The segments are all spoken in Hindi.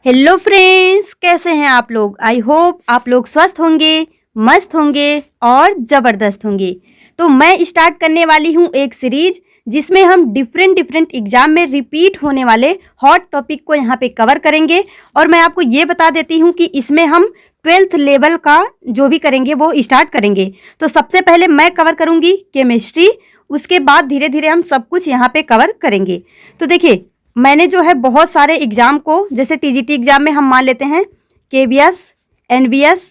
हेलो फ्रेंड्स, कैसे हैं आप लोग। आई होप आप लोग स्वस्थ होंगे, मस्त होंगे और ज़बरदस्त होंगे। तो मैं स्टार्ट करने वाली हूँ एक सीरीज जिसमें हम डिफरेंट एग्जाम में रिपीट होने वाले हॉट टॉपिक को यहाँ पे कवर करेंगे। और मैं आपको ये बता देती हूँ कि इसमें हम 12th लेवल का जो भी करेंगे वो स्टार्ट करेंगे। तो सबसे पहले मैं कवर करूँगी केमिस्ट्री, उसके बाद धीरे धीरे हम सब कुछ यहाँ पे कवर करेंगे। तो देखिए, मैंने जो है बहुत सारे एग्जाम को, जैसे टीजीटी एग्जाम में हम मान लेते हैं KVS, NVS,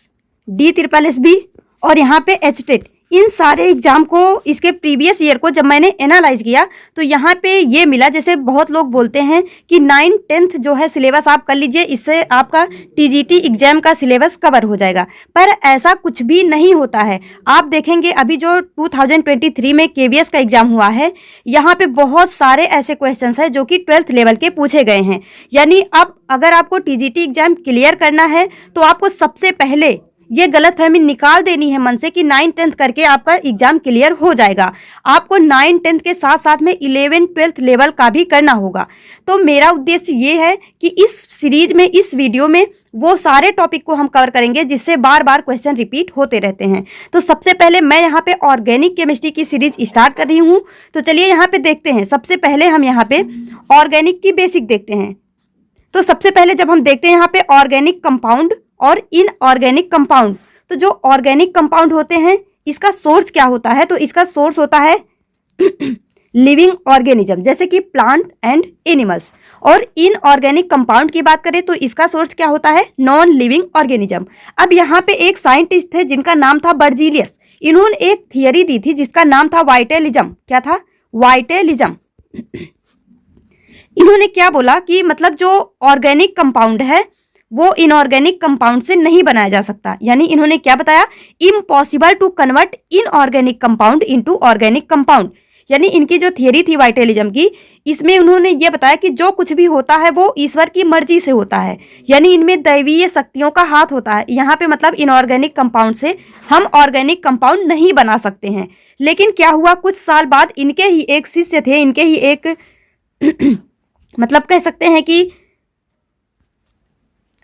D triple S B और यहाँ पे एचटेट, इन सारे एग्जाम को इसके प्रीवियस ईयर को जब मैंने एनालाइज किया तो यहाँ पे ये मिला। जैसे बहुत लोग बोलते हैं कि 9th-10th जो है सिलेबस आप कर लीजिए, इससे आपका टीजीटी एग्जाम का सिलेबस कवर हो जाएगा, पर ऐसा कुछ भी नहीं होता है। आप देखेंगे अभी जो 2023 में केवीएस का एग्जाम हुआ है, यहाँ पे बहुत सारे ऐसे क्वेश्चंस हैं जो कि 12th लेवल के पूछे गए हैं। यानी अब अगर आपको टीजीटी एग्जाम क्लियर करना है तो आपको सबसे पहले ये गलतफहमी निकाल देनी है मन से कि 9th-10th करके आपका एग्जाम क्लियर हो जाएगा। आपको 9th-10th के साथ साथ में 11th-12th लेवल का भी करना होगा। तो मेरा उद्देश्य ये है कि इस सीरीज में, इस वीडियो में वो सारे टॉपिक को हम कवर करेंगे जिससे बार बार क्वेश्चन रिपीट होते रहते हैं। तो सबसे पहले मैं यहाँ पे ऑर्गेनिक केमिस्ट्री की सीरीज स्टार्ट कर रही हूँ। तो चलिए यहाँ पे देखते हैं। सबसे पहले हम यहाँ पे ऑर्गेनिक की बेसिक देखते हैं। तो सबसे पहले जब हम देखते हैं यहाँ पे ऑर्गेनिक कंपाउंड और इनऑर्गेनिक कंपाउंड, तो जो ऑर्गेनिक कंपाउंड होते हैं इसका सोर्स क्या होता है? तो इसका सोर्स होता है लिविंग ऑर्गेनिज्म, जैसे कि प्लांट एंड एनिमल्स। और इनऑर्गेनिक कंपाउंड की बात करें तो इसका सोर्स क्या होता है? Non living organism. अब यहाँ पे एक साइंटिस्ट थे जिनका नाम था बर्जीलियस। इन्होंने एक थियरी दी थी जिसका नाम था वाइटेलिज्म। क्या था? वाइटेलिज्म। इन्होंने क्या बोला कि मतलब जो ऑर्गेनिक कंपाउंड है वो इनऑर्गेनिक कंपाउंड से नहीं बनाया जा सकता। यानी इन्होंने क्या बताया? Impossible to convert inorganic compound into organic compound. यानी इनकी जो थियरी थी वाइटेलिज्म की, इसमें उन्होंने ये बताया कि जो कुछ भी होता है वो ईश्वर की मर्जी से होता है। यानी इनमें दैवीय शक्तियों का हाथ होता है। यहाँ पे मतलब इनऑर्गेनिक कंपाउंड से हम ऑर्गेनिक कंपाउंड नहीं बना सकते हैं। लेकिन क्या हुआ, कुछ साल बाद इनके ही एक शिष्य थे, इनके ही एक मतलब कह सकते हैं कि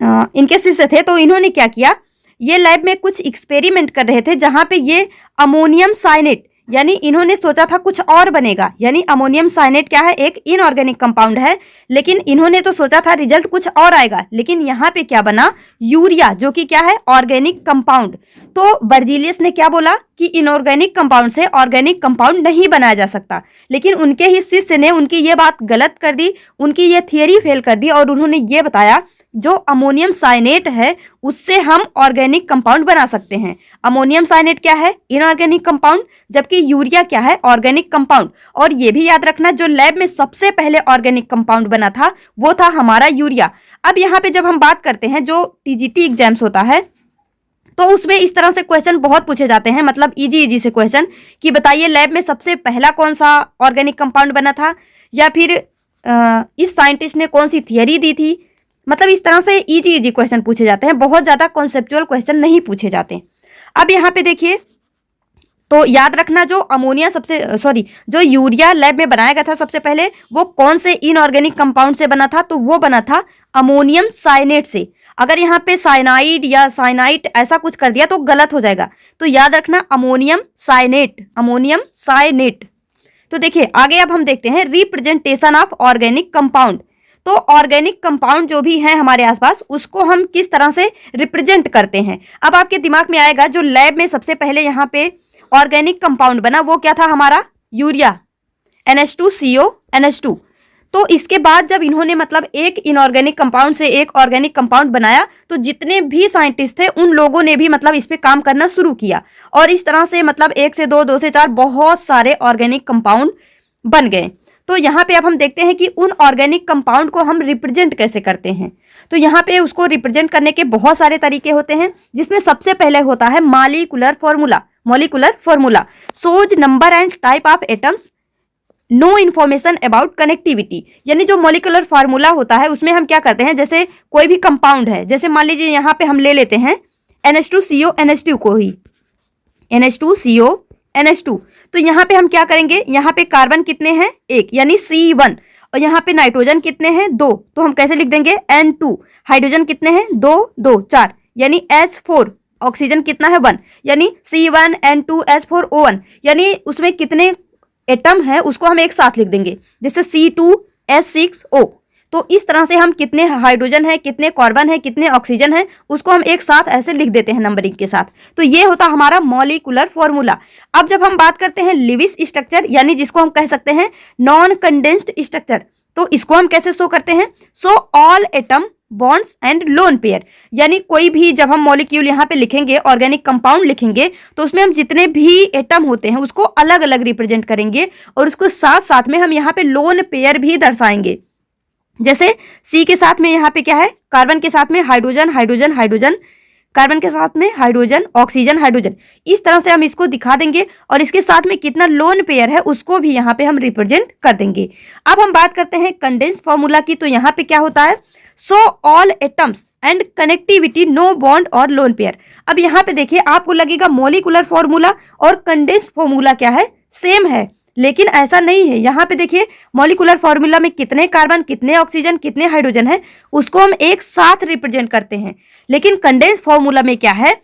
इनके शिष्य थे। तो इन्होंने क्या किया, ये लैब में कुछ एक्सपेरिमेंट कर रहे थे जहां पे ये अमोनियम साइनेट, यानी इन्होंने सोचा था कुछ और बनेगा। यानी अमोनियम साइनेट क्या है? एक इनऑर्गेनिक कंपाउंड है, लेकिन इन्होंने तो सोचा था रिजल्ट कुछ और आएगा। लेकिन यहाँ पे क्या बना? यूरिया, जो कि क्या है? Organic compound. तो बर्जीलियस ने क्या बोला कि इनऑर्गेनिक कंपाउंड से ऑर्गेनिक कंपाउंड नहीं बनाया जा सकता। लेकिन उनके ही शिष्य ने उनकी ये बात गलत कर दी, उनकी ये थियरी फेल कर दी और उन्होंने ये बताया जो अमोनियम साइनेट है उससे हम ऑर्गेनिक कंपाउंड बना सकते हैं। अमोनियम साइनेट क्या है? इनऑर्गेनिक कंपाउंड, जबकि यूरिया क्या है? Organic compound. और ये भी याद रखना, जो लैब में सबसे पहले ऑर्गेनिक कंपाउंड बना था वो था हमारा यूरिया। अब यहाँ पे जब हम बात करते हैं जो टीजीटी एग्जाम्स होता है तो उसमें इस तरह से क्वेश्चन बहुत पूछे जाते हैं, मतलब इजी से क्वेश्चन कि बताइए लैब में सबसे पहला कौन सा ऑर्गेनिक कंपाउंड बना था, या फिर इस साइंटिस्ट ने कौन सी थियरी दी थी। मतलब इस तरह से इजी क्वेश्चन पूछे जाते हैं, बहुत ज़्यादा कॉन्सेप्चुअल क्वेश्चन नहीं पूछे जाते। अब यहाँ पे देखिए, तो याद रखना जो यूरिया लैब में बनाया गया था सबसे पहले, वो कौन से इनऑर्गेनिक कंपाउंड से बना था? तो वो बना था अमोनियम साइनेट से। अगर यहाँ पे साइनाइड या साइनाइट ऐसा कुछ कर दिया तो गलत हो जाएगा। तो याद रखना अमोनियम साइनेट, अमोनियम साइनेट। तो देखिए आगे अब हम देखते हैं रिप्रेजेंटेशन ऑफ ऑर्गेनिक कंपाउंड। तो ऑर्गेनिक कंपाउंड जो भी है हमारे आसपास उसको हम किस तरह से रिप्रेजेंट करते हैं। अब आपके दिमाग में आएगा जो लैब में सबसे पहले यहाँ पे ऑर्गेनिक कंपाउंड बना वो क्या था? हमारा यूरिया, NH2CO NH2। तो इसके बाद जब इन्होंने मतलब एक इनऑर्गेनिक कंपाउंड से एक ऑर्गेनिक कंपाउंड बनाया तो जितने भी साइंटिस्ट थे उन लोगों ने भी मतलब इस पे काम करना शुरू किया और इस तरह से मतलब 1 से 2, 2 से 4 बहुत सारे ऑर्गेनिक कंपाउंड बन गए। तो यहाँ पे अब हम देखते हैं कि उन ऑर्गेनिक कंपाउंड को हम रिप्रेजेंट कैसे करते हैं। तो यहाँ पे उसको रिप्रेजेंट करने के बहुत सारे तरीके होते हैं, जिसमें सबसे पहले होता है molecular formula. Molecular formula shows number and type of atoms, no information about connectivity. यानी जो मॉलिक्यूलर फार्मूला होता है उसमें हम क्या करते हैं, जैसे कोई भी कंपाउंड है, जैसे मान लीजिए यहाँ पे हम ले लेते हैं NH2CO NH2 को ही, NH2CO NH2। तो यहाँ पे हम क्या करेंगे, यहाँ पे कार्बन कितने हैं? 1, यानी C1। और यहाँ पे नाइट्रोजन कितने हैं 2, तो हम कैसे लिख देंगे N2। हाइड्रोजन कितने हैं 2 2 4 यानी H4। ऑक्सीजन कितना है 1 यानी C1N2H4O1 यानी उसमें कितने एटम है उसको हम एक साथ लिख देंगे, जैसे C2H6O। तो इस तरह से हम कितने हाइड्रोजन है, कितने कार्बन है, कितने ऑक्सीजन है उसको हम एक साथ ऐसे लिख देते हैं नंबरिंग के साथ। तो ये होता हमारा मॉलिक्यूलर फॉर्मूला। अब जब हम बात करते हैं लिविस स्ट्रक्चर यानी जिसको हम कह सकते हैं नॉन कंडेंस्ड स्ट्रक्चर, तो इसको हम कैसे शो करते हैं, so all atom bonds and lone pair. यानी कोई भी जब हम मॉलिक्यूल यहाँ पे लिखेंगे, ऑर्गेनिक कंपाउंड लिखेंगे, तो उसमें हम जितने भी एटम होते हैं उसको अलग अलग रिप्रेजेंट करेंगे और उसको साथ साथ में हम यहाँ पे लोन पेयर भी दर्शाएंगे। जैसे सी के साथ में यहाँ पे क्या है, कार्बन के साथ में हाइड्रोजन हाइड्रोजन हाइड्रोजन, कार्बन के साथ में हाइड्रोजन ऑक्सीजन हाइड्रोजन, इस तरह से हम इसको दिखा देंगे और इसके साथ में कितना लोन पेयर है उसको भी यहाँ पे हम रिप्रेजेंट कर देंगे। अब हम बात करते हैं कंडेंस्ड फॉर्मूला की, तो यहाँ पे क्या होता है, so all atoms and connectivity no bond और लोन पेयर। अब यहाँ पे देखिए आपको लगेगा मॉलिक्यूलर फॉर्मूला और कंडेंस्ड फॉर्मूला क्या है, सेम है, लेकिन ऐसा नहीं है। यहाँ पे देखिए मॉलिक्यूलर फॉर्मूला में कितने कार्बन, कितने ऑक्सीजन, कितने हाइड्रोजन है उसको हम एक साथ रिप्रेजेंट करते हैं, लेकिन कंडेंस्ड फॉर्मूला में क्या है,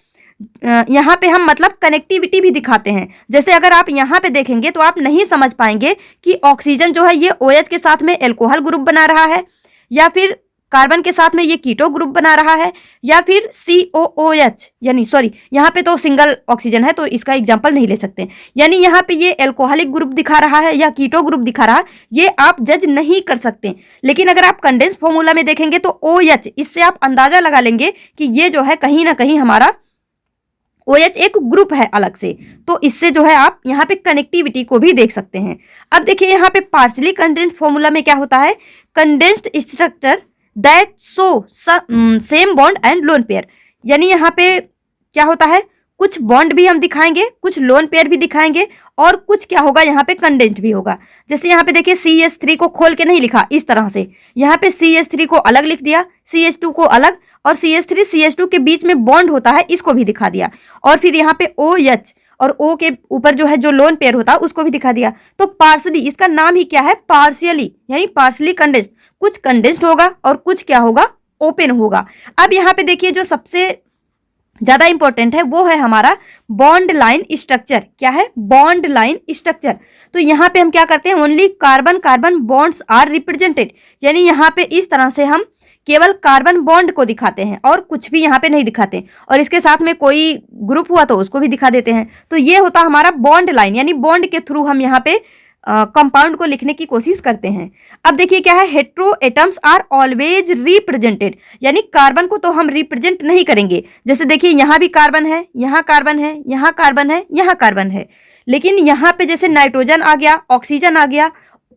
यहाँ पे हम मतलब कनेक्टिविटी भी दिखाते हैं। जैसे अगर आप यहाँ पे देखेंगे तो आप नहीं समझ पाएंगे कि ऑक्सीजन जो है ये OH के साथ में एल्कोहल ग्रुप बना रहा है, या फिर कार्बन के साथ में ये कीटो ग्रुप बना रहा है, या फिर COOH यानी सॉरी यहाँ पे तो सिंगल ऑक्सीजन है तो इसका एग्जांपल नहीं ले सकते, यानी यहाँ पे ये एल्कोहलिक ग्रुप दिखा रहा है या कीटो ग्रुप दिखा रहा है, ये आप जज नहीं कर सकते। लेकिन अगर आप कंडेंस फॉर्मूला में देखेंगे तो OH, इससे आप अंदाजा लगा लेंगे कि ये जो है कहीं ना कहीं हमारा OH एक ग्रुप है अलग से, तो इससे जो है आप यहाँ पे कनेक्टिविटी को भी देख सकते हैं। अब देखिए यहाँ पे पार्शियली कंडेंस्ड फॉर्मूला में क्या होता है, condensed structure that so same bond and lone pair, यानी यहाँ पे क्या होता है, कुछ बॉन्ड भी हम दिखाएंगे, कुछ लोन पेयर भी दिखाएंगे और कुछ क्या होगा यहाँ पे कंडेंस्ड भी होगा। जैसे यहाँ पे देखिए CH3 को खोल के नहीं लिखा इस तरह से, यहाँ पे CH3 को अलग लिख दिया, CH2 को अलग, और CH3 CH2 के बीच में बॉन्ड होता है इसको भी दिखा दिया, और फिर यहाँ पे OH और O के ऊपर जो है जो लोन पेयर होता है उसको भी दिखा दिया। तो पार्शली, इसका नाम ही क्या है, पार्शियली, यानी पार्शली कंडेंस्ड, कुछ कंडेंस्ड होगा और कुछ क्या होगा, ओपन होगा। अब यहाँ पे देखिए जो सबसे ज्यादा इंपॉर्टेंट है वो है हमारा बॉन्ड लाइन स्ट्रक्चर। क्या है, बॉन्ड लाइन स्ट्रक्चर। तो यहाँ पे हम क्या करते हैं, only carbon carbon bonds are represented, यानी यहाँ पे इस तरह से हम केवल कार्बन बॉन्ड को दिखाते हैं और कुछ भी यहाँ पे नहीं दिखाते, और इसके साथ में कोई ग्रुप हुआ तो उसको भी दिखा देते हैं। तो ये होता हमारा बॉन्ड लाइन, यानी बॉन्ड के थ्रू हम यहाँ पे कंपाउंड को लिखने की कोशिश करते हैं। अब देखिए क्या है, hetero atoms are always represented, यानी कार्बन को तो हम रिप्रेजेंट नहीं करेंगे। जैसे देखिए यहाँ भी कार्बन है, यहाँ कार्बन है, यहाँ कार्बन है, यहाँ कार्बन है, लेकिन यहाँ पे जैसे नाइट्रोजन आ गया, ऑक्सीजन आ गया,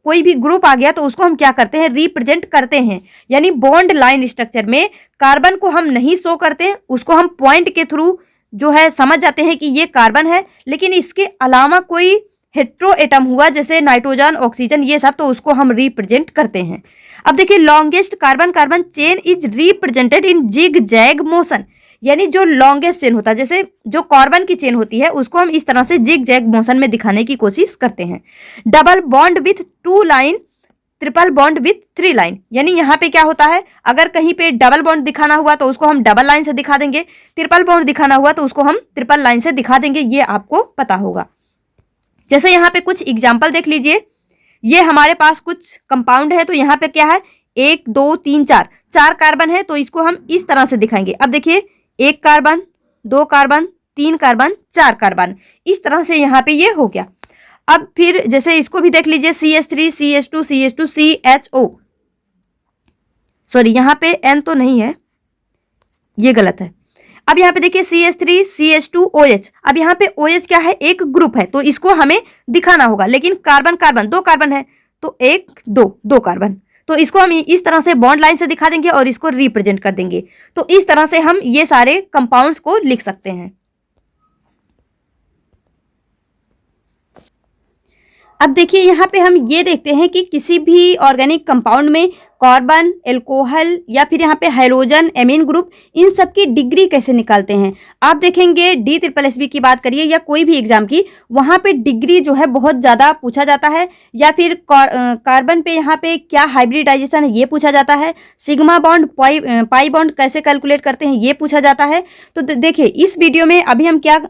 कोई भी ग्रुप आ गया तो उसको हम क्या करते हैं, रिप्रेजेंट करते हैं। यानी बॉन्ड लाइन स्ट्रक्चर में कार्बन को हम नहीं शो करते, उसको हम पॉइंट के थ्रू जो है समझ जाते हैं कि ये कार्बन है, लेकिन इसके अलावा कोई हेट्रो एटम हुआ जैसे नाइट्रोजन ऑक्सीजन ये सब, तो उसको हम रिप्रेजेंट करते हैं। अब देखिए longest carbon carbon chain is represented in zigzag motion, यानी जो लॉन्गेस्ट चेन होता है, जैसे जो कार्बन की चेन होती है उसको हम इस तरह से जिग जैग मोशन में दिखाने की कोशिश करते हैं। Double bond with 2 line, triple bond with 3 line, यानी यहाँ पे क्या होता है, अगर कहीं पे डबल बॉन्ड दिखाना हुआ तो उसको हम डबल लाइन से दिखा देंगे, ट्रिपल बॉन्ड दिखाना हुआ तो उसको हम ट्रिपल लाइन से दिखा देंगे, ये आपको पता होगा। जैसे यहाँ पे कुछ एग्जाम्पल देख लीजिए, ये हमारे पास कुछ कंपाउंड है, तो यहाँ पे क्या है, 1 2 3 4 कार्बन है, तो इसको हम इस तरह से दिखाएंगे। अब देखिए 1 कार्बन, 2 कार्बन, 3 कार्बन, 4 कार्बन, इस तरह से यहाँ पे ये हो गया। अब फिर जैसे इसको भी देख लीजिए, CH3 CH2 CH2 CHO, sorry यहाँ पे N तो नहीं है, ये गलत है। अब यहाँ पे देखिए CH3 CH2 OH, अब यहाँ पे OH क्या है, एक ग्रुप है, तो इसको हमें दिखाना होगा, लेकिन कार्बन कार्बन 2 कार्बन है तो 1 2 कार्बन, तो इसको हम इस तरह से बॉन्ड लाइन से दिखा देंगे और इसको रिप्रेजेंट कर देंगे। तो इस तरह से हम ये सारे कंपाउंड्स को लिख सकते हैं। अब देखिए यहाँ पे हम ये देखते हैं कि किसी भी ऑर्गेनिक कंपाउंड में कार्बन, एल्कोहल या फिर यहाँ पे हाइड्रोजन, एमीन ग्रुप, इन सब की डिग्री कैसे निकालते हैं। आप देखेंगे DSSB की बात करिए या कोई भी एग्जाम की, वहाँ पे डिग्री जो है बहुत ज़्यादा पूछा जाता है, या फिर कार्बन पे यहाँ पे क्या हाइब्रिडाइजेशन है ये पूछा जाता है, सिग्मा बॉन्ड, पाई बॉन्ड कैसे कैलकुलेट करते हैं ये पूछा जाता है। तो देखिए इस वीडियो में अभी हम क्या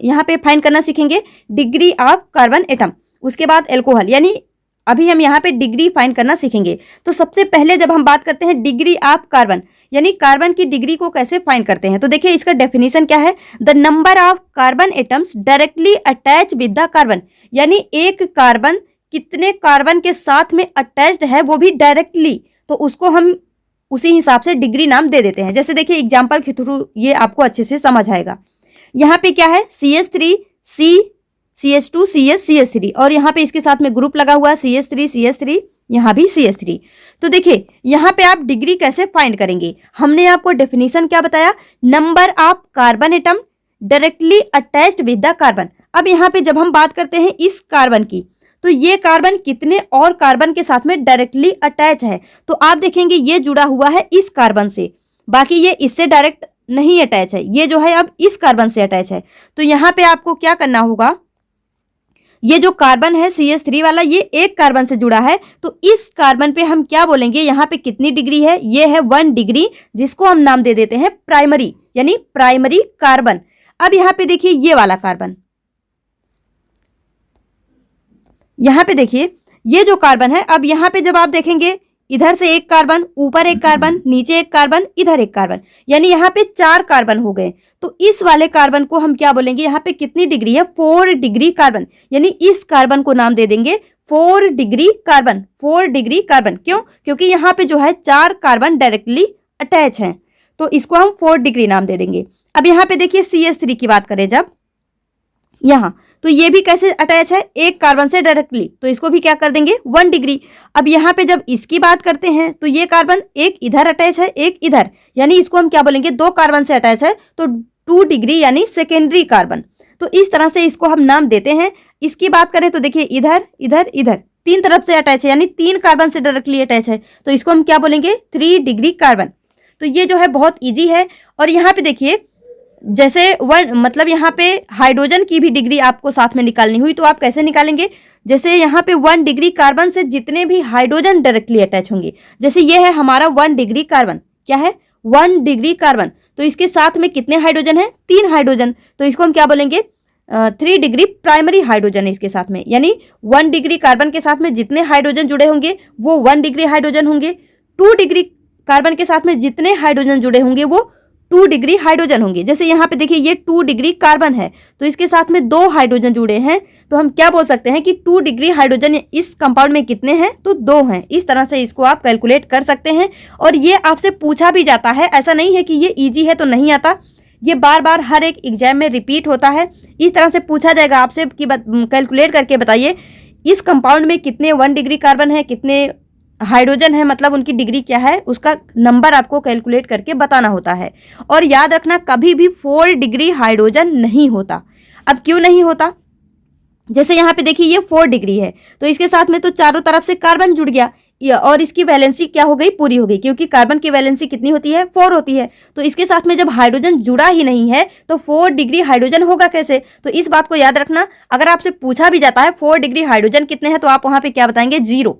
यहाँ पे फाइंड करना सीखेंगे, डिग्री ऑफ कार्बन एटम, उसके बाद एल्कोहल, यानी अभी हम यहाँ पे डिग्री फाइंड करना सीखेंगे। तो सबसे पहले जब हम बात करते हैं डिग्री ऑफ कार्बन, यानी कार्बन की डिग्री को कैसे फाइंड करते हैं, तो देखिए इसका डेफिनेशन क्या है, the number of carbon atoms directly attach with the carbon, यानी एक कार्बन कितने कार्बन के साथ में अटैच्ड है वो भी डायरेक्टली, तो उसको हम उसी हिसाब से डिग्री नाम दे देते हैं। जैसे देखिए एग्जाम्पल के थ्रू ये आपको अच्छे से समझ आएगा। यहाँ पे क्या है, CH3 C CH2 CH CH3, और यहाँ पे इसके साथ में ग्रुप लगा हुआ है CH3 CH3, यहाँ भी CH3। तो देखिए यहाँ पे आप डिग्री कैसे फाइंड करेंगे, हमने आपको डेफिनेशन क्या बताया, number of carbon atom directly attached with the carbon. अब यहाँ पे जब हम बात करते हैं इस कार्बन की, तो ये कार्बन कितने और कार्बन के साथ में डायरेक्टली अटैच है, तो आप देखेंगे ये जुड़ा हुआ है इस कार्बन से, बाकी ये इससे डायरेक्ट नहीं अटैच है, ये जो है अब इस कार्बन से अटैच है। तो यहाँ पे आपको क्या करना होगा, ये जो कार्बन है CH3 वाला, ये एक कार्बन से जुड़ा है, तो इस कार्बन पे हम क्या बोलेंगे, यहाँ पे कितनी डिग्री है, ये है 1 डिग्री, जिसको हम नाम दे देते हैं प्राइमरी, यानी प्राइमरी कार्बन। अब यहाँ पे देखिए ये वाला कार्बन, यहाँ पे देखिए ये जो कार्बन है, अब यहाँ पे जब आप देखेंगे इधर से एक कार्बन, ऊपर एक कार्बन, नीचे एक कार्बन, इधर एक कार्बन, यानी यहाँ पे 4 कार्बन हो गए। तो इस वाले कार्बन को हम क्या बोलेंगे, यहाँ पे कितनी डिग्री है, 4 डिग्री कार्बन, यानी इस कार्बन को नाम दे देंगे 4 डिग्री कार्बन। 4 डिग्री कार्बन क्यों, क्योंकि यहाँ पे जो है 4 कार्बन डायरेक्टली अटैच हैं, तो इसको हम 4 डिग्री नाम दे देंगे। अब यहाँ पे देखिए CH3 की बात करें जब यहाँ, तो ये भी कैसे अटैच है, एक कार्बन से डायरेक्टली, तो इसको भी क्या कर देंगे 1 डिग्री। अब यहाँ पे जब इसकी बात करते हैं, तो ये कार्बन एक इधर अटैच है, एक इधर, यानी इसको हम क्या बोलेंगे, 2 कार्बन से अटैच है, तो 2 डिग्री यानी सेकेंडरी कार्बन। तो इस तरह से इसको हम नाम देते हैं। इसकी बात करें तो देखिए इधर इधर इधर 3 तरफ से अटैच है, यानी 3 कार्बन से डायरेक्टली अटैच है, तो इसको हम क्या बोलेंगे 3 डिग्री कार्बन। तो ये जो है बहुत ईजी है। और यहाँ पे देखिए जैसे मतलब यहाँ पे हाइड्रोजन की भी डिग्री आपको साथ में निकालनी हुई, तो आप कैसे निकालेंगे, जैसे यहाँ पे 1 डिग्री कार्बन से जितने भी हाइड्रोजन डायरेक्टली अटैच होंगे, जैसे ये है हमारा 1 डिग्री कार्बन, क्या है 1 डिग्री कार्बन, तो इसके साथ में कितने हाइड्रोजन है, 3 हाइड्रोजन, तो इसको हम क्या बोलेंगे 3 डिग्री प्राइमरी हाइड्रोजन है इसके साथ में, यानी 1 डिग्री कार्बन के साथ में जितने हाइड्रोजन जुड़े होंगे वो 1 डिग्री हाइड्रोजन होंगे, 2 डिग्री कार्बन के साथ में जितने हाइड्रोजन जुड़े होंगे वो 2 डिग्री हाइड्रोजन होंगे। जैसे यहाँ पे देखिए ये 2 डिग्री कार्बन है, तो इसके साथ में 2 हाइड्रोजन जुड़े हैं, तो हम क्या बोल सकते हैं कि 2 डिग्री हाइड्रोजन इस कंपाउंड में कितने हैं, तो 2 हैं। इस तरह से इसको आप कैलकुलेट कर सकते हैं। और ये आपसे पूछा भी जाता है, ऐसा नहीं है कि ये ईजी है तो नहीं आता, ये बार बार हर एक एग्जाम में रिपीट होता है। इस तरह से पूछा जाएगा आपसे कि कैलकुलेट करके बताइए इस कंपाउंड में कितने 1 डिग्री कार्बन है, कितने हाइड्रोजन है, मतलब उनकी डिग्री क्या है, उसका नंबर आपको कैलकुलेट करके बताना होता है। और याद रखना कभी भी 4 डिग्री हाइड्रोजन नहीं होता। अब क्यों नहीं होता, जैसे यहाँ पे देखिए ये 4 डिग्री है, तो इसके साथ में तो चारों तरफ से कार्बन जुड़ गया, और इसकी वैलेंसी क्या हो गई, पूरी हो गई, क्योंकि कार्बन की वैलेंसी कितनी होती है 4 होती है। तो इसके साथ में जब हाइड्रोजन जुड़ा ही नहीं है तो 4 डिग्री हाइड्रोजन होगा कैसे। तो इस बात को याद रखना, अगर आपसे पूछा भी जाता है 4 डिग्री हाइड्रोजन कितने हैं, तो आप वहां पे क्या बताएंगे 0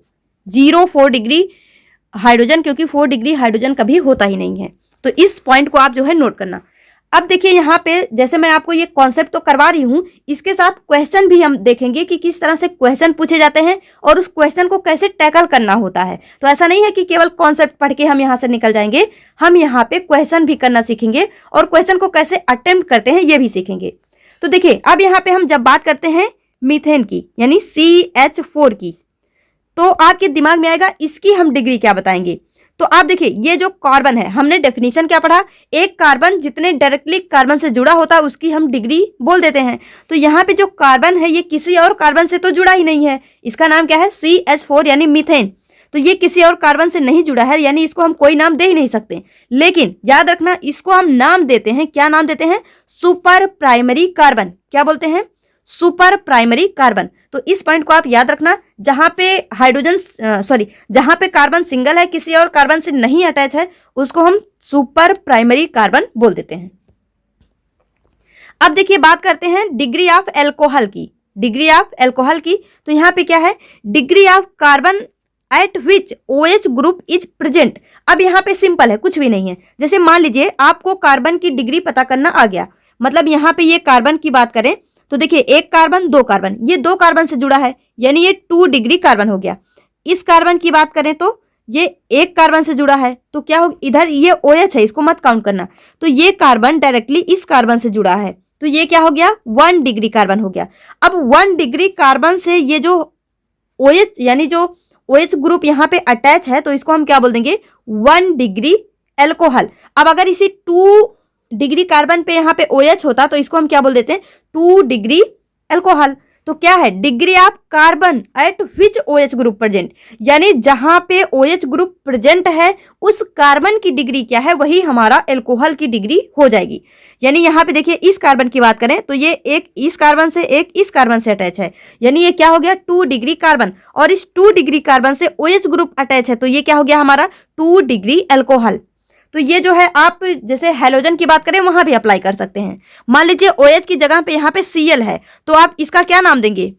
4 डिग्री हाइड्रोजन, क्योंकि 4 डिग्री हाइड्रोजन कभी होता ही नहीं है। तो इस पॉइंट को आप जो है नोट करना। अब देखिए यहाँ पे जैसे मैं आपको ये कॉन्सेप्ट तो करवा रही हूँ, इसके साथ क्वेश्चन भी हम देखेंगे कि किस तरह से क्वेश्चन पूछे जाते हैं और उस क्वेश्चन को कैसे टैकल करना होता है। तो ऐसा नहीं है कि केवल कॉन्सेप्ट पढ़ के हम यहाँ से निकल जाएंगे, हम यहाँ पे क्वेश्चन भी करना सीखेंगे और क्वेश्चन को कैसे अटेम्प्ट करते हैं ये भी सीखेंगे। तो देखिए अब यहाँ पे हम जब बात करते हैं मीथेन की, यानी CH4 की, तो आपके दिमाग में आएगा इसकी हम डिग्री क्या बताएंगे। तो आप देखिए ये जो कार्बन है, हमने डेफिनेशन क्या पढ़ा, एक कार्बन जितने डायरेक्टली कार्बन से जुड़ा होता है उसकी हम डिग्री बोल देते हैं। तो यहाँ पे जो कार्बन है ये किसी और कार्बन से तो जुड़ा ही नहीं है, इसका नाम क्या है CH4 यानी मीथेन। तो ये किसी और कार्बन से नहीं जुड़ा है, यानी इसको हम कोई नाम दे ही नहीं सकते। लेकिन याद रखना इसको हम नाम देते हैं, क्या नाम देते हैं, सुपर प्राइमरी कार्बन। क्या बोलते हैं, सुपर प्राइमरी कार्बन। तो इस पॉइंट को आप याद रखना, जहां पे जहां पे कार्बन सिंगल है, किसी और कार्बन से नहीं अटैच है, उसको हम सुपर प्राइमरी कार्बन बोल देते हैं। अब देखिए बात करते हैं डिग्री ऑफ एल्कोहल की। डिग्री ऑफ एल्कोहल की, तो यहाँ पे क्या है, degree of carbon eight which OH group is present. अब यहाँ पे सिंपल है, कुछ भी नहीं है। जैसे मान लीजिए आपको कार्बन की डिग्री पता करना आ गया, मतलब यहाँ पे ये कार्बन की बात करें तो देखिए एक कार्बन, दो कार्बन, ये दो कार्बन से जुड़ा है, यानी ये 2 डिग्री कार्बन हो गया। इस कार्बन की बात करें तो ये एक कार्बन से जुड़ा है, तो क्या हो, इधर ये OH है, इसको मत काउंट करना, तो ये कार्बन डायरेक्टली इस कार्बन से जुड़ा है, तो ये क्या हो गया, 1 डिग्री कार्बन हो गया। अब 1 डिग्री कार्बन से ये जो OH यानी जो OH ग्रुप यहाँ पे अटैच है, तो इसको हम क्या बोल देंगे, 1 डिग्री एल्कोहल। अब अगर इसी 2 डिग्री कार्बन पे यहाँ पे OH होता तो इसको हम क्या बोल देते हैं, 2 डिग्री एल्कोहल। तो क्या है, degree of carbon eight which OH group present, यानी जहां पे OH ग्रुप प्रेजेंट है उस कार्बन की डिग्री क्या है, वही हमारा एल्कोहल की डिग्री हो जाएगी। यानी यहाँ पे देखिए इस कार्बन की बात करें तो ये एक इस कार्बन से, एक इस कार्बन से अटैच है, यानी ये क्या हो गया, 2 डिग्री कार्बन, और इस 2 डिग्री कार्बन से OH ग्रुप अटैच है, तो ये क्या हो गया हमारा 2 डिग्री एल्कोहल। तो ये जो है आप जैसे हैलोजन की बात करें वहां भी अप्लाई कर सकते हैं। मान लीजिए OH की जगह पे यहाँ पे Cl है, तो आप इसका क्या नाम देंगे,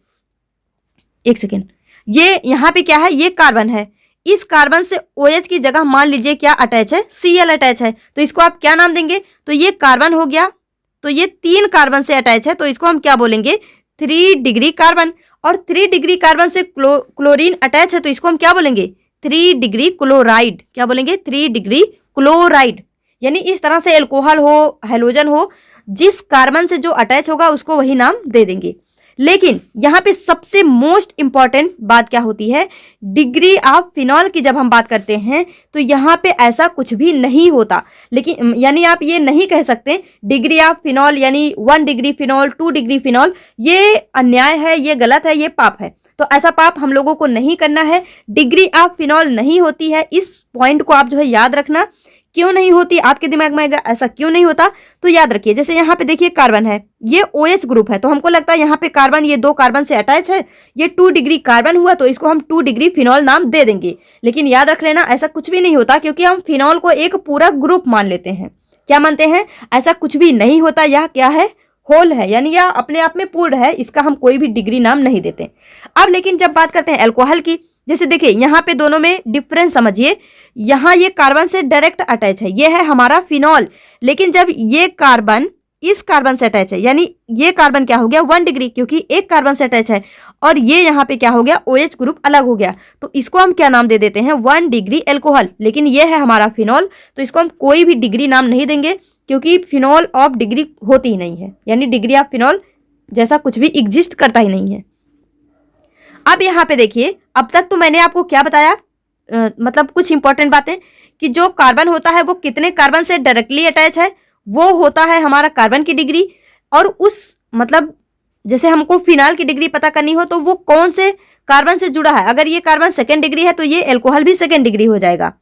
एक सेकेंड, ये यहाँ पे क्या है, ये कार्बन है, इस कार्बन से OH की जगह मान लीजिए क्या अटैच है, Cl अटैच है, तो इसको आप क्या नाम देंगे, तो ये कार्बन हो गया, तो ये 3 कार्बन से अटैच है, तो इसको हम क्या बोलेंगे, 3 डिग्री कार्बन। और 3 डिग्री कार्बन से क्लोरीन अटैच है, तो इसको हम क्या बोलेंगे, 3 डिग्री क्लोराइड। क्या बोलेंगे, 3 डिग्री क्लोराइड। यानी इस तरह से एल्कोहल हो, हैलोजन हो, जिस कार्बन से जो अटैच होगा उसको वही नाम दे देंगे। लेकिन यहाँ पे सबसे मोस्ट इंपॉर्टेंट बात क्या होती है, डिग्री ऑफ फिनॉल की जब हम बात करते हैं तो यहाँ पे ऐसा कुछ भी नहीं होता। लेकिन यानी आप ये नहीं कह सकते डिग्री ऑफ फिनॉल यानी 1 डिग्री फिनॉल, 2 डिग्री फिनॉल, ये अन्याय है, ये गलत है, ये पाप है। तो ऐसा पाप हम लोगों को नहीं करना है। डिग्री ऑफ फिनॉल नहीं होती है, इस पॉइंट को आप जो है याद रखना। क्यों नहीं होती, आपके दिमाग में ऐसा क्यों नहीं होता, तो याद रखिए, जैसे यहाँ पे देखिए कार्बन है, ये OH ग्रुप है, तो हमको लगता है यहाँ पे कार्बन, ये 2 कार्बन से अटैच है, ये 2 डिग्री कार्बन हुआ, तो इसको हम 2 डिग्री फिनॉल नाम दे देंगे। लेकिन याद रख लेना ऐसा कुछ भी नहीं होता, क्योंकि हम फिनॉल को एक पूरा ग्रुप मान लेते हैं। क्या मानते हैं, ऐसा कुछ भी नहीं होता, यह क्या है, होल है, यानी यह अपने आप में पूर्ण है, इसका हम कोई भी डिग्री नाम नहीं देते। अब लेकिन जब बात करते हैं एल्कोहल की, जैसे देखिए यहाँ पे दोनों में डिफरेंस समझिए, यहाँ ये कार्बन से डायरेक्ट अटैच है, ये है हमारा फिनॉल, लेकिन जब ये कार्बन इस कार्बन से अटैच है, यानी ये कार्बन क्या हो गया, 1 डिग्री, क्योंकि एक कार्बन से अटैच है, और ये यहाँ पे क्या हो गया, OH ग्रुप अलग हो गया, तो इसको हम क्या नाम दे देते हैं, 1 डिग्री एल्कोहल। लेकिन ये है हमारा फिनॉल, तो इसको हम कोई भी डिग्री नाम नहीं देंगे, क्योंकि फिनॉल ऑफ डिग्री होती ही नहीं है, यानी डिग्री ऑफ फिनॉल जैसा कुछ भी एग्जिस्ट करता ही नहीं है। अब यहाँ पे देखिए, अब तक तो मैंने आपको क्या बताया, मतलब कुछ इंपॉर्टेंट बातें, कि जो कार्बन होता है वो कितने कार्बन से डायरेक्टली अटैच है, वो होता है हमारा कार्बन की डिग्री। और उस मतलब जैसे हमको फिनॉल की डिग्री पता करनी हो तो वो कौन से कार्बन से जुड़ा है, अगर ये कार्बन 2nd डिग्री है तो ये एल्कोहल भी 2nd डिग्री हो जाएगा।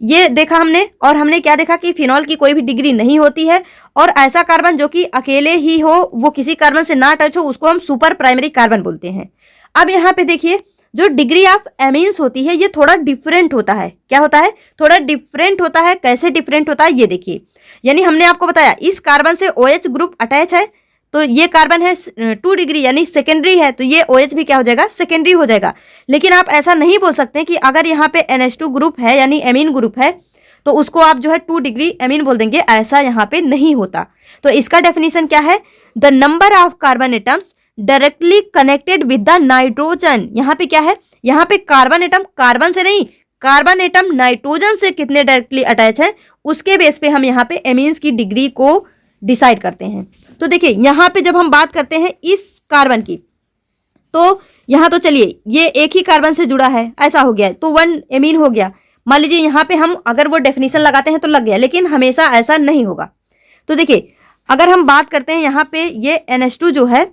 ये देखा हमने, और हमने क्या देखा कि फिनॉल की कोई भी डिग्री नहीं होती है, और ऐसा कार्बन जो कि अकेले ही हो, वो किसी कार्बन से ना अटैच हो, उसको हम सुपर प्राइमरी कार्बन बोलते हैं। अब यहाँ पे देखिए, जो डिग्री ऑफ एमीन्स होती है ये थोड़ा डिफरेंट होता है। क्या होता है, थोड़ा डिफरेंट होता है। कैसे डिफरेंट होता है ये देखिए, यानी हमने आपको बताया इस कार्बन से OH ग्रुप अटैच है, तो ये कार्बन है 2 डिग्री यानी सेकेंडरी है, तो ये OH भी क्या हो जाएगा, सेकेंडरी हो जाएगा। लेकिन आप ऐसा नहीं बोल सकते कि अगर यहाँ पे NH2 ग्रुप है यानी एमीन ग्रुप है तो उसको आप जो है 2 डिग्री एमीन बोल देंगे, ऐसा यहाँ पे नहीं होता। तो इसका डेफिनेशन क्या है, the number of carbon atoms directly connected with the nitrogen. यहाँ पे क्या है, यहाँ पे कार्बन एटम कार्बन से नहीं, कार्बन एटम नाइट्रोजन से कितने डायरेक्टली अटैच है, उसके बेस पे हम यहाँ पे एमीन्स की डिग्री को डिसाइड करते हैं। तो देखिए यहाँ पे जब हम बात करते हैं इस कार्बन की, तो यहाँ तो चलिए ये एक ही कार्बन से जुड़ा है, ऐसा हो गया, तो 1 एमीन हो गया। मान लीजिए यहाँ पे हम अगर वो डेफिनेशन लगाते हैं तो लग गया, लेकिन हमेशा ऐसा नहीं होगा। तो देखिए अगर हम बात करते हैं यहाँ पे ये NH2 जो है,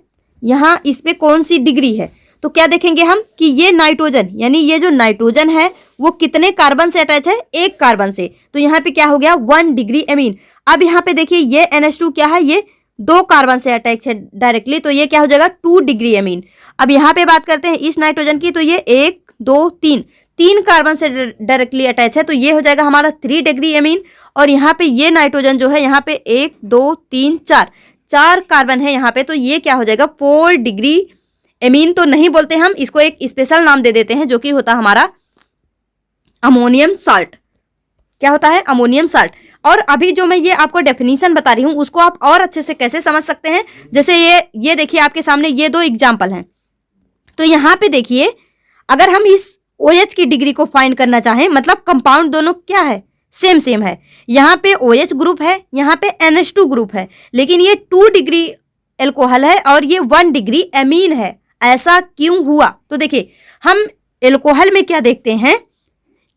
यहाँ इस पे कौन सी डिग्री है, तो क्या देखेंगे हम कि ये नाइट्रोजन, यानी ये जो नाइट्रोजन है वो कितने कार्बन से अटैच है, एक कार्बन से, तो यहाँ पे क्या हो गया 1 डिग्री एमीन। अब यहाँ पे देखिए ये NH2 क्या है, ये 2 कार्बन से अटैच है डायरेक्टली, तो ये क्या हो जाएगा 2 डिग्री एमीन। अब यहाँ पे बात करते हैं इस नाइट्रोजन की, तो ये 1 2 3 कार्बन से डायरेक्टली अटैच है, तो ये हो जाएगा हमारा 3 डिग्री एमीन। और यहाँ पे ये नाइट्रोजन जो है यहाँ पे 1 2 3 4 कार्बन है यहाँ पे, तो ये क्या हो जाएगा 4 डिग्री एमीन। तो नहीं बोलते हम इसको, एक स्पेशल नाम दे देते हैं जो कि होता हमारा अमोनियम साल्ट। क्या होता है अमोनियम साल्ट। और अभी जो मैं ये आपको डेफिनेशन बता रही हूँ उसको आप और अच्छे से कैसे समझ सकते हैं, जैसे ये देखिए आपके सामने ये 2 एग्जाम्पल हैं। तो यहाँ पे देखिए अगर हम इस OH की डिग्री को फाइंड करना चाहें, मतलब कंपाउंड दोनों क्या है सेम है। यहाँ पे OH ग्रुप है, यहाँ पे NH2 ग्रुप है, लेकिन ये 2 डिग्री एल्कोहल है और ये 1 डिग्री एमीन है। ऐसा क्यों हुआ? तो देखिए हम एल्कोहल में क्या देखते हैं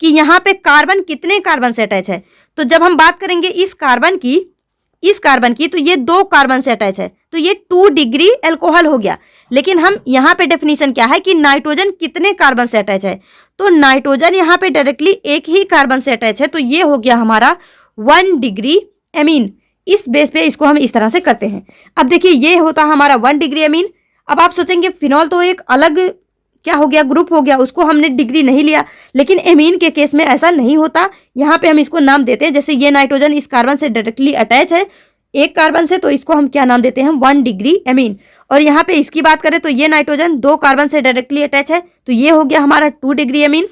कि यहाँ पे कार्बन कितने कार्बन से अटैच है। तो जब हम बात करेंगे इस कार्बन की तो ये 2 कार्बन से अटैच है, तो ये 2 डिग्री एल्कोहल हो गया। लेकिन हम यहाँ पे डेफिनेशन क्या है कि नाइट्रोजन कितने कार्बन से अटैच है, तो नाइट्रोजन यहाँ पे डायरेक्टली एक ही कार्बन से अटैच है, तो ये हो गया हमारा 1 डिग्री एमीन। इस बेस पे इसको हम इस तरह से करते हैं। अब देखिए ये होता हमारा 1 डिग्री एमीन। अब आप सोचेंगे फिनॉल तो एक अलग क्या हो गया ग्रुप हो गया, उसको हमने डिग्री नहीं लिया, लेकिन एमीन के केस में ऐसा नहीं होता। यहाँ पे हम इसको नाम देते हैं, जैसे ये नाइट्रोजन इस कार्बन से डायरेक्टली अटैच है एक कार्बन से, तो इसको हम क्या नाम देते हैं 1 डिग्री एमीन। और यहाँ पे इसकी बात करें तो ये नाइट्रोजन 2 कार्बन से डायरेक्टली अटैच है, तो ये हो गया हमारा 2 डिग्री एमीन।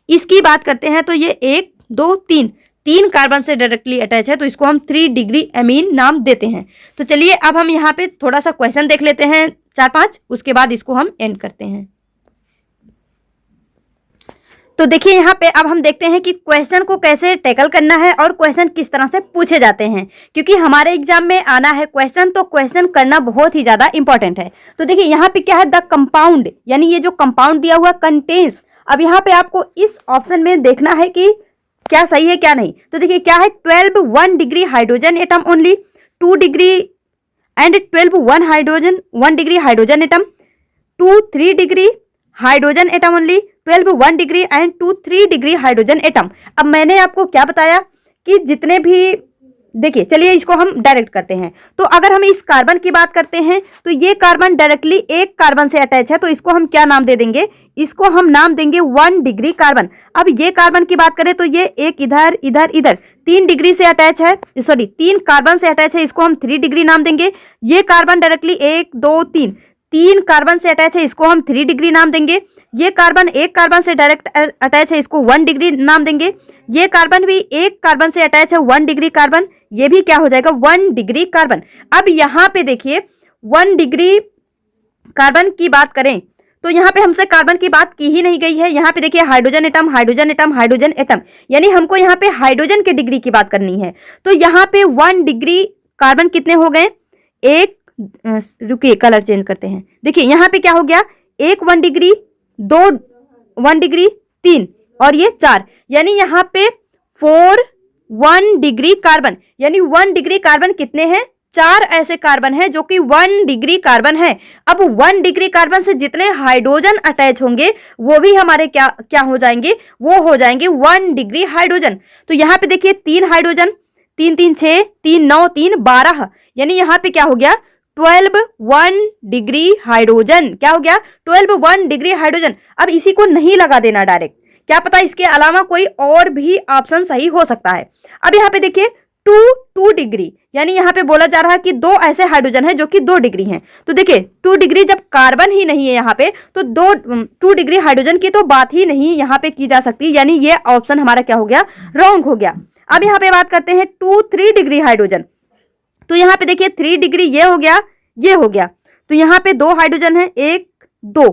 इसकी बात करते हैं तो ये 1 2 3 कार्बन से डायरेक्टली अटैच है, तो इसको हम 3 डिग्री एमीन नाम देते हैं। तो चलिए अब हम यहाँ पे थोड़ा सा क्वेश्चन देख लेते हैं 4-5, उसके बाद इसको हम एंड करते हैं। तो देखिए यहाँ पे अब हम देखते हैं कि क्वेश्चन को कैसे टैकल करना है और क्वेश्चन किस तरह से पूछे जाते हैं, क्योंकि हमारे एग्जाम में आना है क्वेश्चन, तो क्वेश्चन करना बहुत ही ज़्यादा इंपॉर्टेंट है। तो देखिए यहाँ पे क्या है द कंपाउंड, यानी ये जो कंपाउंड दिया हुआ कंटेन्स। अब यहाँ पे आपको इस ऑप्शन में देखना है कि क्या सही है क्या नहीं। तो देखिए क्या है 12 1 degree hydrogen atom only 2 degree and 12 1 degree hydrogen atom 2 3 degree hydrogen atom only 12 1 degree and 2 3 degree hydrogen atom. अब मैंने आपको क्या बताया कि जितने भी, देखिए चलिए इसको हम डायरेक्ट करते हैं। तो अगर हम इस कार्बन की बात करते हैं तो ये कार्बन डायरेक्टली एक कार्बन से अटैच है, तो इसको हम क्या नाम दे देंगे, इसको हम नाम देंगे 1 डिग्री कार्बन। अब ये कार्बन की बात करें तो ये एक इधर 3 डिग्री से अटैच है, 3 कार्बन से अटैच है, इसको हम 3 डिग्री नाम देंगे। ये कार्बन डायरेक्टली 1 2 3 कार्बन से अटैच है, इसको हम 3 डिग्री नाम देंगे। ये कार्बन एक कार्बन से डायरेक्ट अटैच है, इसको 1 डिग्री नाम देंगे। ये कार्बन भी एक कार्बन से अटैच है 1 डिग्री कार्बन, ये भी क्या हो जाएगा 1 डिग्री कार्बन। अब यहाँ पे देखिए 1 डिग्री कार्बन की बात करें तो यहाँ पे हमसे कार्बन की बात की ही नहीं गई है। यहाँ पे देखिए hydrogen atom hydrogen atom hydrogen atom, यानी हमको यहाँ पे हाइड्रोजन के डिग्री की बात करनी है। तो यहाँ पे 1 डिग्री कार्बन कितने हो गए, एक, रुकिए कलर चेंज करते हैं। देखिए यहाँ पे क्या हो गया, एक 1 डिग्री, 2 1 डिग्री, 3 और ये 4, यानी यहाँ पे 4 1 डिग्री कार्बन, यानी 1 डिग्री कार्बन कितने हैं, 4 ऐसे कार्बन है जो कि 1 डिग्री कार्बन है। अब 1 डिग्री कार्बन से जितने हाइड्रोजन अटैच होंगे वो भी हमारे क्या हो जाएंगे, वो हो जाएंगे 1 डिग्री हाइड्रोजन। तो यहाँ पे देखिए 3 हाइड्रोजन, 3 3 6, 3 9 3 12, यानी यहाँ पे क्या हो गया 12 1 डिग्री हाइड्रोजन। क्या हो गया 12 1 डिग्री हाइड्रोजन। अब इसी को नहीं लगा देना डायरेक्ट, क्या पता इसके अलावा कोई और भी ऑप्शन सही हो सकता है। अब यहाँ पे देखिए 2 डिग्री, यानी यहाँ पे बोला जा रहा है कि 2 ऐसे हाइड्रोजन है जो कि 2 डिग्री हैं। तो देखिए 2 डिग्री जब कार्बन ही नहीं है यहाँ पे, तो 2 डिग्री हाइड्रोजन की तो बात ही नहीं यहाँ पे की जा सकती, यानी ये ऑप्शन हमारा क्या हो गया, रॉन्ग हो गया। अब यहाँ पे बात करते हैं 2 3 डिग्री हाइड्रोजन। तो यहाँ पे देखिए 3 डिग्री ये हो गया, ये हो गया, तो यहाँ पे 2 हाइड्रोजन है, 1 2,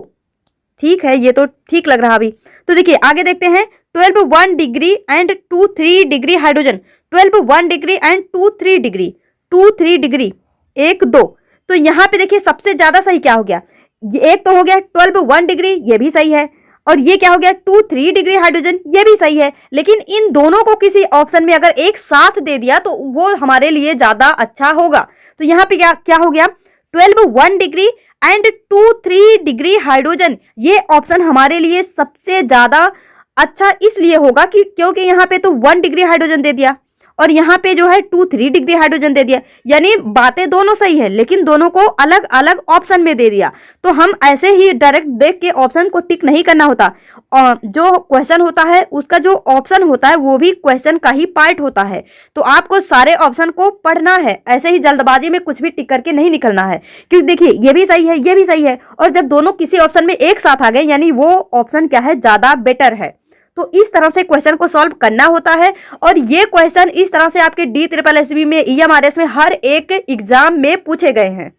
ठीक है, ये तो ठीक लग रहा अभी। तो देखिए आगे देखते हैं 12 1 degree and 2 3 degree hydrogen, 12 1 degree and 2 3 degree, 2 3 degree 1 2। तो यहाँ पे देखिए सबसे ज्यादा सही क्या हो गया, एक तो हो गया 12 1 डिग्री, ये भी सही है, और ये क्या हो गया 2 3 डिग्री हाइड्रोजन, ये भी सही है। लेकिन इन दोनों को किसी ऑप्शन में अगर एक साथ दे दिया तो वो हमारे लिए ज्यादा अच्छा होगा। तो यहाँ पे क्या हो गया 12 1 डिग्री एंड 2 3 डिग्री हाइड्रोजन, ये ऑप्शन हमारे लिए सबसे ज्यादा अच्छा इसलिए होगा कि क्योंकि यहाँ पे तो 1 डिग्री हाइड्रोजन दे दिया और यहाँ पे जो है 2-3 डिग्री हाइड्रोजन दे दिया, यानी बातें दोनों सही है लेकिन दोनों को अलग अलग ऑप्शन में दे दिया। तो हम ऐसे ही डायरेक्ट देख के ऑप्शन को टिक नहीं करना होता, और जो क्वेश्चन होता है उसका जो ऑप्शन होता है वो भी क्वेश्चन का ही पार्ट होता है। तो आपको सारे ऑप्शन को पढ़ना है, ऐसे ही जल्दबाजी में कुछ भी टिक करके नहीं निकलना है, क्योंकि देखिए ये भी सही है ये भी सही है, और जब दोनों किसी ऑप्शन में एक साथ आ गए यानी वो ऑप्शन क्या है, ज्यादा बेटर है। तो इस तरह से क्वेश्चन को सॉल्व करना होता है, और ये क्वेश्चन इस तरह से आपके DSSB में, EMRS में हर एक एग्जाम में पूछे गए हैं।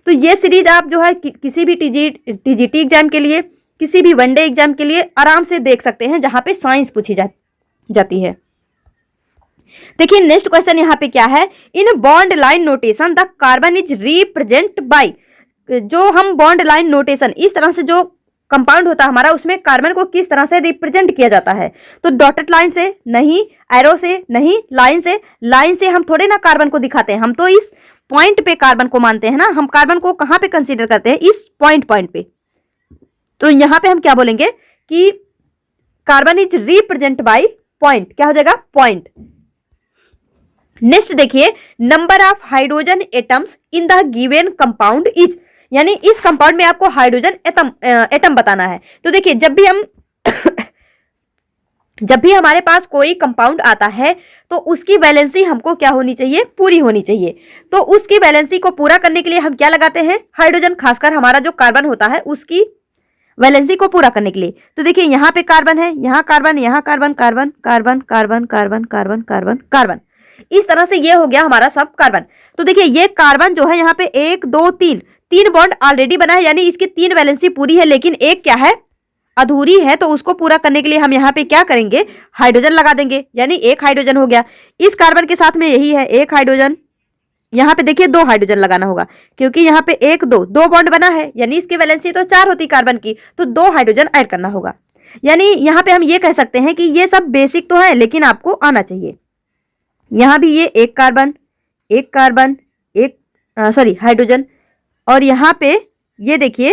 तो ये सीरीज आप जो है किसी भी TGT एग्जाम के लिए, किसी भी वनडे एग्जाम के लिए आराम से देख सकते हैं, जहां पे साइंस पूछी जाती है। देखिए नेक्स्ट क्वेश्चन यहाँ पे क्या है, in bond line notation the carbon is represent by. जो हम बॉन्ड लाइन नोटेशन, इस तरह से जो कंपाउंड होता है हमारा, उसमें कार्बन को किस तरह से रिप्रेजेंट किया जाता है। तो डॉटेड लाइन से नहीं, एरो से नहीं, लाइन से। लाइन से हम थोड़े ना कार्बन को दिखाते हैं, हम तो इस पॉइंट पे कार्बन को मानते हैं ना, हम कार्बन को कहाँ पे कंसीडर करते हैं, इस पॉइंट पे। तो यहाँ पे हम क्या बोलेंगे कि carbon is represent by point, क्या हो जाएगा, पॉइंट। नेक्स्ट देखिए, number of hydrogen atoms in the given compound is, यानी इस कंपाउंड में आपको हाइड्रोजन एटम बताना है। तो देखिए जब भी हम जब भी हमारे पास कोई कंपाउंड आता है तो उसकी वैलेंसी हमको क्या होनी चाहिए, पूरी होनी चाहिए। तो उसकी वैलेंसी को पूरा करने के लिए हम क्या लगाते हैं, हाइड्रोजन, खासकर हमारा जो कार्बन होता है उसकी वैलेंसी को पूरा करने के लिए। तो देखिए यहाँ पे कार्बन है, यहाँ कार्बन, यहाँ carbon, carbon carbon carbon carbon carbon carbon carbon, इस तरह से ये हो गया हमारा सब कार्बन। तो देखिए ये कार्बन जो है यहाँ पे 1 2 3 बॉन्ड ऑलरेडी बना है, यानी इसकी 3 वैलेंसी पूरी है, लेकिन एक क्या है, अधूरी है। तो उसको पूरा करने के लिए हम यहाँ पे क्या करेंगे, हाइड्रोजन लगा देंगे, यानी 1 हाइड्रोजन हो गया। इस कार्बन के साथ में यही है 1 हाइड्रोजन, यहाँ पे देखिए 2 हाइड्रोजन लगाना होगा, क्योंकि यहाँ पे 1 2 बॉन्ड बना है, यानी इसकी वैलेंसी तो 4 होती कार्बन की, तो 2 हाइड्रोजन ऐड करना होगा। यानी यहाँ पे हम ये कह सकते हैं कि ये सब बेसिक तो है लेकिन आपको आना चाहिए। यहाँ भी ये 1 कार्बन, 1 कार्बन, 1 हाइड्रोजन, और यहाँ पे ये देखिए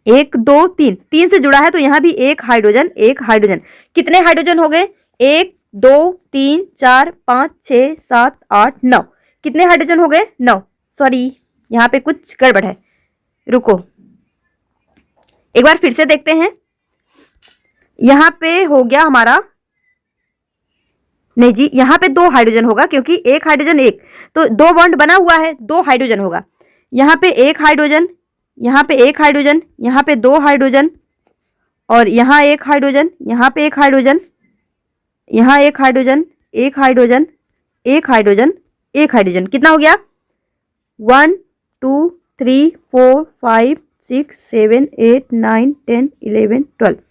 1 2 3 से जुड़ा है, तो यहाँ भी 1 हाइड्रोजन, 1 हाइड्रोजन। कितने हाइड्रोजन हो गए, 1 2 3 4 5 6 7 8 9, कितने हाइड्रोजन हो गए, 9। सॉरी यहाँ पे कुछ गड़बड़ है, रुको एक बार फिर से देखते हैं। यहाँ पे हो गया हमारा, नहीं जी यहाँ पे 2 हाइड्रोजन होगा, क्योंकि 1 हाइड्रोजन 1, तो 2 बॉन्ड बना हुआ है, 2 हाइड्रोजन होगा। यहाँ पे 1 हाइड्रोजन, यहाँ पे 1 हाइड्रोजन, यहाँ पे 2 हाइड्रोजन, और यहाँ 1 हाइड्रोजन, यहाँ पे 1 हाइड्रोजन, यहाँ 1 हाइड्रोजन, 1 हाइड्रोजन, 1 हाइड्रोजन, 1 हाइड्रोजन, कितना हो गया, 1 2 3 4 5 6 7 8 9 10 11 12।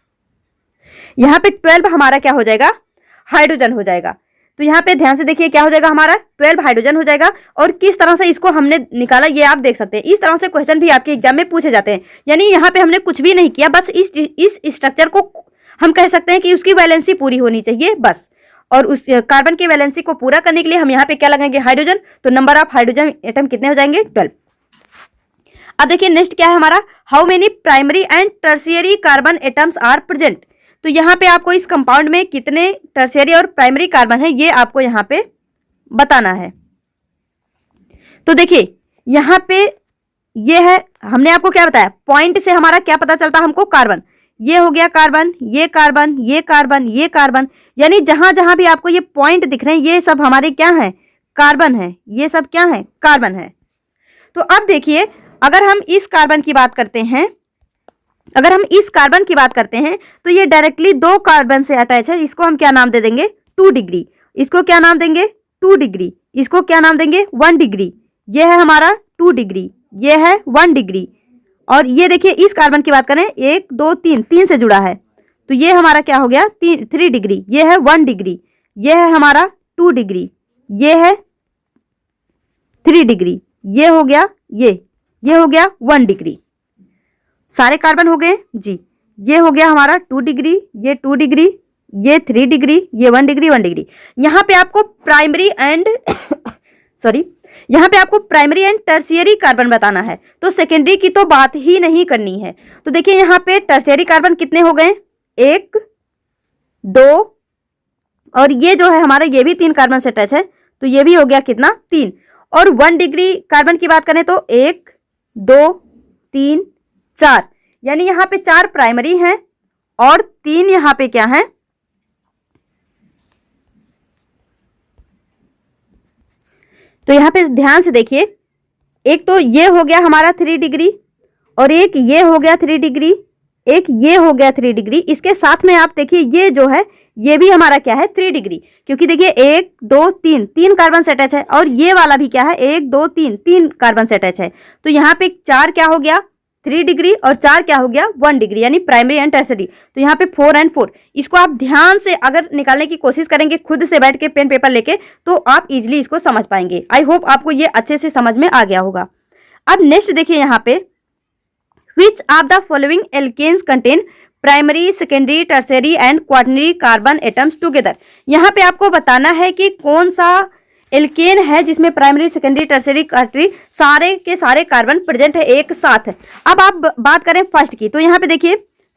यहाँ पे 12 हमारा क्या हो जाएगा, हाइड्रोजन हो जाएगा। तो यहाँ पे ध्यान से देखिए क्या हो जाएगा, हमारा 12 हाइड्रोजन हो जाएगा। और किस तरह से इसको हमने निकाला ये आप देख सकते हैं। इस तरह से क्वेश्चन भी आपके एग्जाम में पूछे जाते हैं, यानी यहाँ पे हमने कुछ भी नहीं किया, बस इस स्ट्रक्चर को हम कह सकते हैं कि उसकी वैलेंसी पूरी होनी चाहिए बस। और उस कार्बन की वैलेंसी को पूरा करने के लिए हम यहाँ पे क्या लगाएंगे, हाइड्रोजन। तो नंबर ऑफ हाइड्रोजन एटम कितने हो जाएंगे, 12। अब देखिए नेक्स्ट क्या है हमारा, how many primary and tertiary carbon atoms are present. तो यहाँ पे आपको इस कंपाउंड में कितने टर्शियरी और प्राइमरी कार्बन है ये आपको यहाँ पे बताना है। तो देखिए यहाँ पे ये है, हमने आपको क्या बताया, पॉइंट से हमारा क्या पता चलता है हमको, कार्बन। ये हो गया कार्बन, ये कार्बन, ये कार्बन, ये कार्बन, यानी जहां जहां भी आपको ये पॉइंट दिख रहे हैं ये सब हमारे क्या है, कार्बन है, ये सब क्या है, कार्बन है। तो अब देखिए अगर हम इस कार्बन की बात करते हैं, अगर हम इस कार्बन की बात करते हैं तो ये डायरेक्टली 2 कार्बन से अटैच है। इसको हम क्या नाम दे देंगे, 2 डिग्री। इसको क्या नाम देंगे, 2 डिग्री। इसको क्या नाम देंगे, 1 डिग्री। ये है हमारा 2 डिग्री, ये है 1 डिग्री। और ये देखिए इस कार्बन की बात करें, 1 2 3 से जुड़ा है, तो ये हमारा क्या हो गया, 3 डिग्री। ये है 1 डिग्री, ये है हमारा 2 डिग्री, ये है 3 डिग्री, ये हो गया, ये हो गया 1 डिग्री। सारे कार्बन हो गए जी। ये हो गया हमारा 2 डिग्री, ये 2 डिग्री, ये 3 डिग्री, ये 1 डिग्री 1 डिग्री। यहाँ पे आपको प्राइमरी एंड सॉरी यहाँ पे आपको प्राइमरी एंड टर्शियरी कार्बन बताना है, तो सेकेंडरी की तो बात ही नहीं करनी है। तो देखिए यहाँ पे टर्शियरी कार्बन कितने हो गए, 1 2 और ये जो है हमारा ये भी 3 कार्बन से अटैच है, तो ये भी हो गया कितना 3। और 1 डिग्री कार्बन की बात करें तो 1 2 3 4, यानी यहाँ पे 4 प्राइमरी हैं और 3 यहाँ पे क्या है, तो यहाँ पे ध्यान से देखिए, एक तो ये हो गया हमारा 3 डिग्री और एक ये हो गया 3 डिग्री, एक ये हो गया 3 डिग्री। इसके साथ में आप देखिए ये जो है ये भी हमारा क्या है 3 डिग्री, क्योंकि देखिए 1 2 3 3 कार्बन से अटैच है और ये वाला भी क्या है 1 2 3 3 कार्बन से अटैच है। तो यहाँ पे 4 क्या हो गया 3 डिग्री और 4 क्या हो गया 1 डिग्री, यानी प्राइमरी एंड टर्सरी। तो यहाँ पे 4 एंड 4, इसको आप ध्यान से अगर निकालने की कोशिश करेंगे खुद से बैठ के पेन पेपर लेके, तो आप इजिली इसको समझ पाएंगे। आई होप आपको ये अच्छे से समझ में आ गया होगा। अब नेक्स्ट देखिए यहाँ पे, Which of the following alkanes contain primary, secondary, tertiary and quaternary carbon atoms together? यहाँ पे आपको बताना है कि कौन सा एल्केन है जिसमें प्राइमरी, सेकेंडरी, टर्सरी, क्वाटरनरी सारे के सारे कार्बन प्रेजेंट है एक साथ। अब आप बात करें फर्स्ट की, तो यहाँ पे देखिए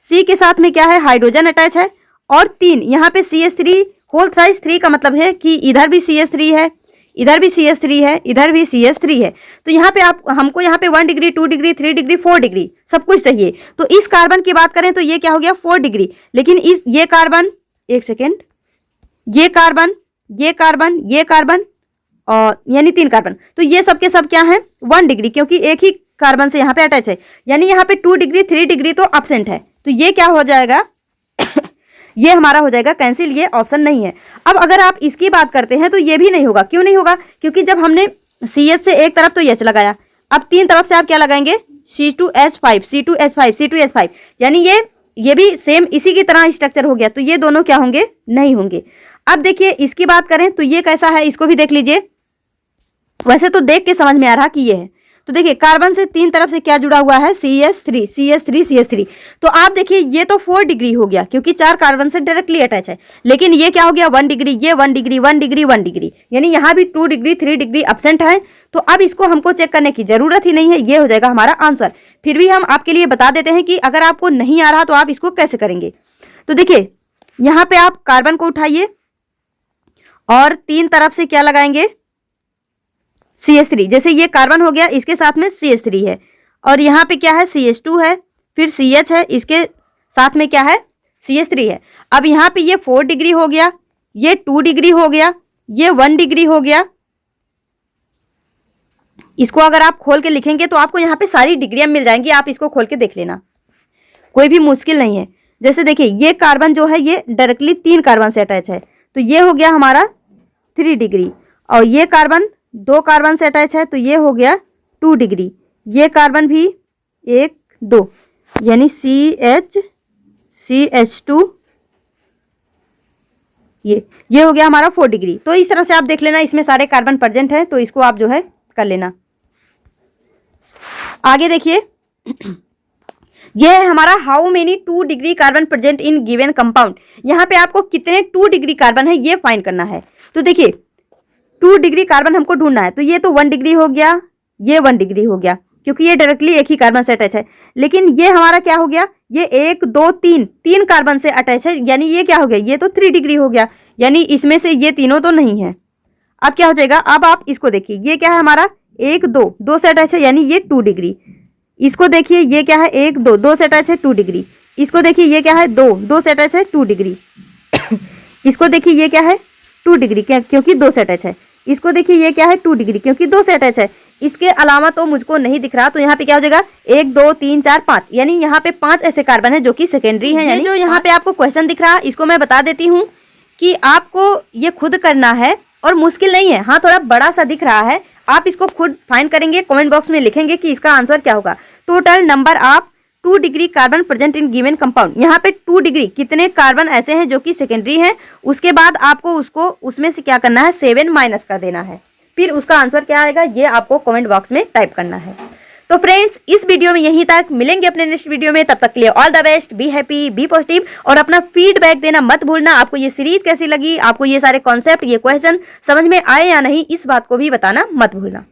सी के साथ में क्या है हाइड्रोजन अटैच है और 3 यहाँ पे CH3 होल थ्राइस 3 का मतलब है कि इधर भी CH3 है, इधर भी CH3 है, इधर भी CH3 है। तो यहाँ पे आप हमको यहाँ पे 1 डिग्री 2 डिग्री 3 डिग्री 4 डिग्री सब कुछ चाहिए। तो इस कार्बन की बात करें तो ये क्या हो गया 4 डिग्री, लेकिन इस ये कार्बन, एक सेकेंड, ये कार्बन, ये कार्बन, ये कार्बन और यानी 3 कार्बन, तो ये सब के सब क्या है 1 डिग्री, क्योंकि एक ही कार्बन से यहाँ पे अटैच है। यानी यहाँ पे 2 डिग्री 3 डिग्री तो एब्सेंट है, तो ये क्या हो जाएगा ये हमारा हो जाएगा कैंसिल, ये ऑप्शन नहीं है। अब अगर आप इसकी बात करते हैं तो ये भी नहीं होगा। क्यों नहीं होगा, क्योंकि जब हमने CH से एक तरफ तो H लगाया, अब 3 तरफ से आप क्या लगाएंगे C2H5 C2H5 C2H5, यानी ये भी सेम इसी की तरह स्ट्रक्चर हो गया, तो ये दोनों क्या होंगे नहीं होंगे। अब देखिए इसकी बात करें तो ये कैसा है, इसको भी देख लीजिए। वैसे तो देख के समझ में आ रहा कि ये है, तो देखिए कार्बन से 3 तरफ से क्या जुड़ा हुआ है CH3 CH3 CH3, तो आप देखिए ये तो 4 डिग्री हो गया क्योंकि 4 कार्बन से डायरेक्टली अटैच है, लेकिन ये क्या हो गया 1 डिग्री, ये 1 डिग्री 1 डिग्री 1 डिग्री, यानी यहाँ भी 2 डिग्री 3 डिग्री एब्सेंट है। तो अब इसको हमको चेक करने की जरूरत ही नहीं है, ये हो जाएगा हमारा आंसर। फिर भी हम आपके लिए बता देते हैं कि अगर आपको नहीं आ रहा तो आप इसको कैसे करेंगे। तो देखिए यहाँ पे आप कार्बन को उठाइए और 3 तरफ से क्या लगाएंगे CH3, जैसे ये कार्बन हो गया इसके साथ में CH3 है और यहाँ पे क्या है CH2 है, फिर CH है, इसके साथ में क्या है CH3 है। अब यहाँ पे ये 4 डिग्री हो गया, ये 2 डिग्री हो गया, ये 1 डिग्री हो गया। इसको अगर आप खोल के लिखेंगे तो आपको यहाँ पे सारी डिग्रियां मिल जाएंगी, आप इसको खोल के देख लेना, कोई भी मुश्किल नहीं है। जैसे देखिए ये कार्बन जो है ये डायरेक्टली 3 कार्बन से अटैच है, तो ये हो गया हमारा 3 डिग्री, और ये कार्बन 2 कार्बन से अटैच है तो ये हो गया 2 डिग्री, ये कार्बन भी 1 2 यानी CH2 ये हो गया हमारा 4 डिग्री। तो इस तरह से आप देख लेना, इसमें सारे कार्बन प्रेजेंट है, तो इसको आप जो है कर लेना। आगे देखिए ये है हमारा how many 2 degree carbon present in given compound. यहाँ पे आपको कितने 2 डिग्री कार्बन है ये फाइंड करना है। तो देखिए 2 डिग्री कार्बन हमको ढूंढना है, तो ये तो 1 डिग्री हो गया, ये 1 डिग्री हो गया क्योंकि ये डायरेक्टली एक ही कार्बन से अटैच है। लेकिन ये हमारा क्या हो गया, ये 1 2 3 कार्बन से अटैच है, यानी ये क्या हो गया, ये तो 3 डिग्री हो गया, यानी इसमें से ये तीनों तो नहीं है। अब क्या हो जाएगा, अब आप इसको देखिए ये क्या है हमारा 1 2 से अटैच है, यानी ये 2 डिग्री। इसको देखिए ये क्या है 1 2 से अटैच है 2 डिग्री। इसको देखिए ये क्या है 2 से अटैच है 2 डिग्री। इसको देखिए ये क्या है 2 डिग्री क्योंकि 2 से अटैच है। इसको देखिए ये क्या है 2 डिग्री क्योंकि 2 से अटैच है। इसके अलावा तो मुझको नहीं दिख रहा, तो यहाँ पे क्या हो जाएगा 1 2 3 4 5, यानी यहाँ पे 5 ऐसे कार्बन है जो कि सेकेंडरी है। यानी जो यहाँ पे आपको क्वेश्चन दिख रहा है इसको मैं बता देती हूँ कि आपको ये खुद करना है और मुश्किल नहीं है। हाँ थोड़ा बड़ा सा दिख रहा है, आप इसको खुद फाइंड करेंगे, कमेंट बॉक्स में लिखेंगे कि इसका आंसर क्या होगा। Total number of 2 degree carbon present in given compound, यहाँ पे 2 डिग्री कितने कार्बन ऐसे हैं जो कि सेकेंडरी हैं, उसके बाद आपको उसको उसमें से क्या करना है 7 माइनस कर देना है, फिर उसका आंसर क्या आएगा ये आपको कमेंट बॉक्स में टाइप करना है। तो फ्रेंड्स इस वीडियो में यहीं तक, मिलेंगे अपने नेक्स्ट वीडियो में, तब तक के लिए all the best, be happy, be positive, और अपना फीडबैक देना मत भूलना। आपको ये सीरीज कैसी लगी, आपको ये सारे कॉन्सेप्ट, ये क्वेश्चन समझ में आए या नहीं, इस बात को भी बताना मत भूलना।